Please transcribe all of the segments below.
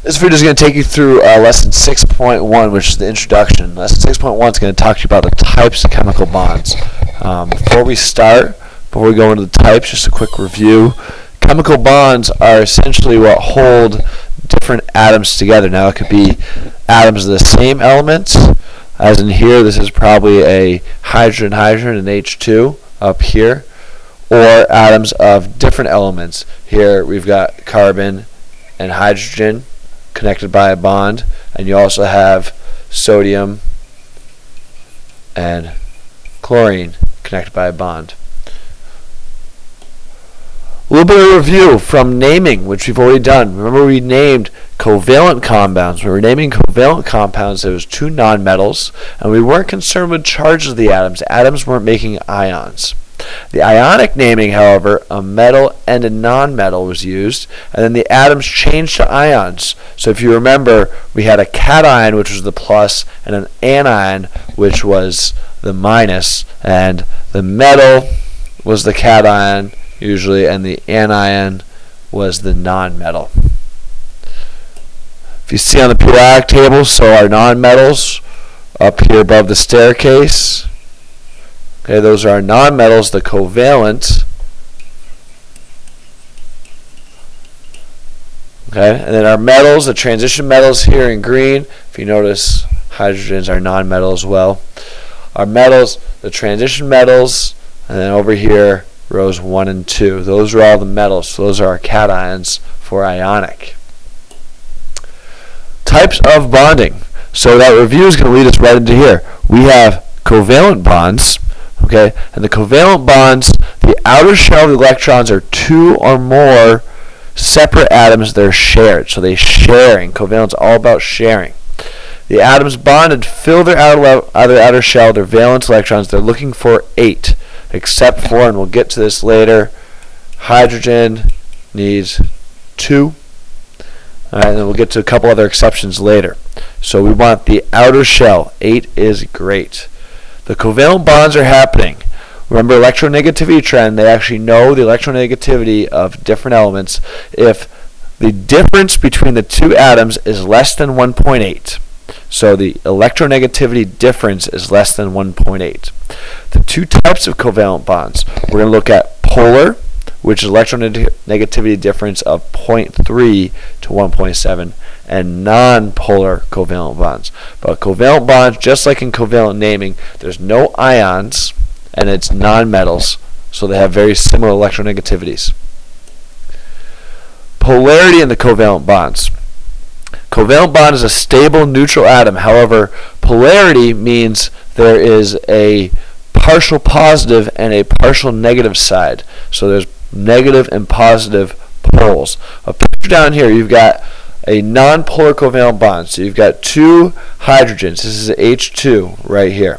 This video is going to take you through lesson 6.1, which is the introduction. Lesson 6.1 is going to talk to you about the types of chemical bonds. Before we go into the types, just a quick review. Chemical bonds are essentially what hold different atoms together. Now it could be atoms of the same elements, as in here this is probably a hydrogen and H2 up here, or atoms of different elements. Here we've got carbon and hydrogen connected by a bond, and you also have sodium and chlorine connected by a bond. A little bit of review from naming, which we've already done. Remember, we named covalent compounds. We were naming covalent compounds. There was two nonmetals, and we weren't concerned with charges of the atoms. Atoms weren't making ions. The ionic naming, however, a metal and a nonmetal was used, and then the atoms changed to ions. So if you remember, we had a cation, which was the plus, and an anion, which was the minus, and the metal was the cation usually, and the anion was the nonmetal. If you see on the periodic table, so our nonmetals up here above the staircase. Okay, those are our nonmetals, the covalent. Okay, and then our metals, the transition metals here in green. If you notice, hydrogens are nonmetal as well. Our metals, the transition metals, and then over here, rows 1 and 2. Those are all the metals. So those are our cations for ionic. Types of bonding. So that review is going to lead us right into here. We have covalent bonds. Okay, and the covalent bonds, the outer shell of the electrons are two or more separate atoms that are shared. So they're sharing. Covalent's all about sharing. The atoms bonded fill their outer shell, their valence electrons. They're looking for 8, except for, and we'll get to this later, hydrogen needs 2. Alright, and then we'll get to a couple other exceptions later. So we want the outer shell. 8 is great. The covalent bonds are happening. Remember electronegativity trend, they actually know the electronegativity of different elements if the difference between the two atoms is less than 1.8. So the electronegativity difference is less than 1.8. The two types of covalent bonds, we're going to look at polar, which is electronegativity difference of 0.3 to 1.7, and non-polar covalent bonds. But covalent bonds, just like in covalent naming, there's no ions, and it's nonmetals, so they have very similar electronegativities. Polarity in the covalent bonds. Covalent bond is a stable neutral atom. However, polarity means there is a partial positive and a partial negative side. So there's negative and positive poles. A picture down here, you've got a non-polar covalent bond. So you've got two hydrogens. This is H2 right here.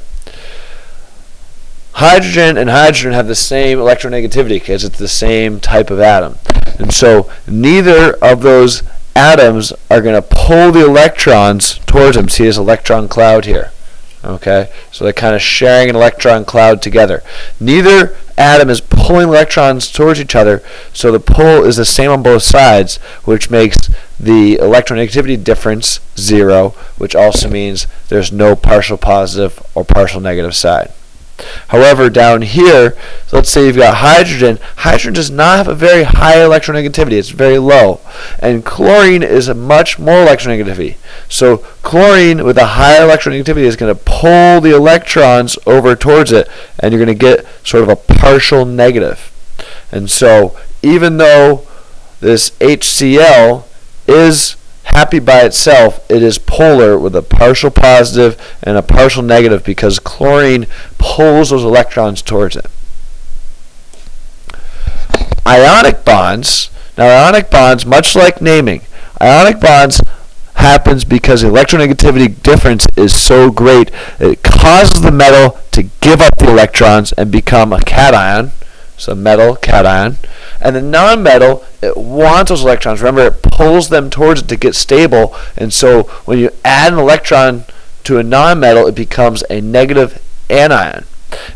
Hydrogen and hydrogen have the same electronegativity because it's the same type of atom. And so neither of those atoms are going to pull the electrons towards them. See this electron cloud here. Okay, so they're kind of sharing an electron cloud together. Neither atom is pulling electrons towards each other, so the pull is the same on both sides, which makes the electronegativity difference 0, which also means there's no partial positive or partial negative side. However, down here, so let's say you've got hydrogen. Hydrogen does not have a very high electronegativity. It's very low. And chlorine is a much more electronegativity. So chlorine with a higher electronegativity is going to pull the electrons over towards it, and you're going to get sort of a partial negative. And so even though this HCl is happy by itself, it is polar with a partial positive and a partial negative because chlorine pulls those electrons towards it. Ionic bonds. Now ionic bonds, much like naming, ionic bonds happens because the electronegativity difference is so great it causes the metal to give up the electrons and become a cation. So metal, cation. And the nonmetal, it wants those electrons. Remember, it pulls them towards it to get stable. And so when you add an electron to a nonmetal, it becomes a negative anion.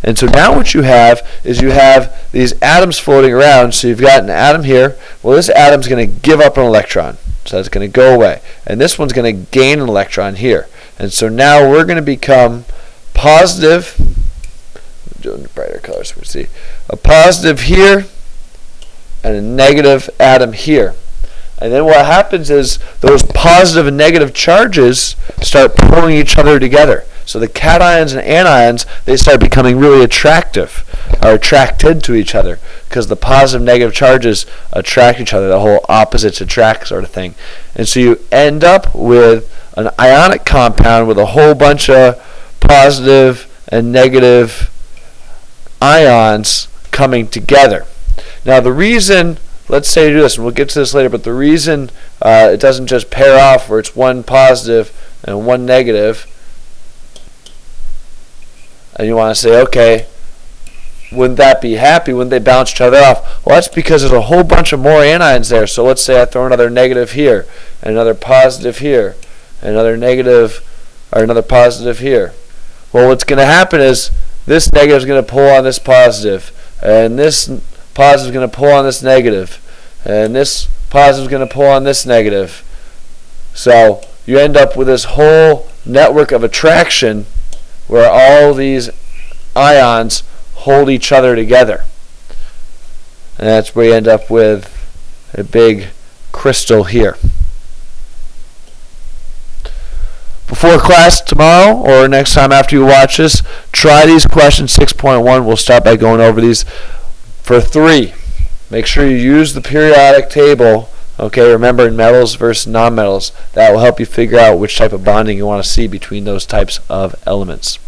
And so now what you have is you have these atoms floating around. So you've got an atom here. Well, this atom's going to give up an electron. So that's going to go away. And this one's going to gain an electron here. And so now we're going to become positive. I'm doing brighter colors so we see. A positive here and a negative atom here. And then what happens is those positive and negative charges start pulling each other together. So the cations and anions, they start becoming really attractive, or attracted to each other, because the positive and negative charges attract each other, the whole opposites attract sort of thing. And so you end up with an ionic compound with a whole bunch of positive and negative ions coming together. Now the reason, let's say you do this, and we'll get to this later, but the reason it doesn't just pair off where it's one positive and one negative, and you want to say, okay, wouldn't that be happy? Wouldn't they bounce each other off? Well, that's because there's a whole bunch of more anions there. So let's say I throw another negative here, and another positive here, and another negative, or another positive here. Well, what's going to happen is this negative is going to pull on this positive, and this positive is going to pull on this negative, and this positive is going to pull on this negative. So you end up with this whole network of attraction where all these ions hold each other together. And that's where you end up with a big crystal here. Before class tomorrow, or next time after you watch this, try these questions 6.1. We'll start by going over these. For 3, make sure you use the periodic table. Okay, remember metals versus nonmetals. That will help you figure out which type of bonding you want to see between those types of elements.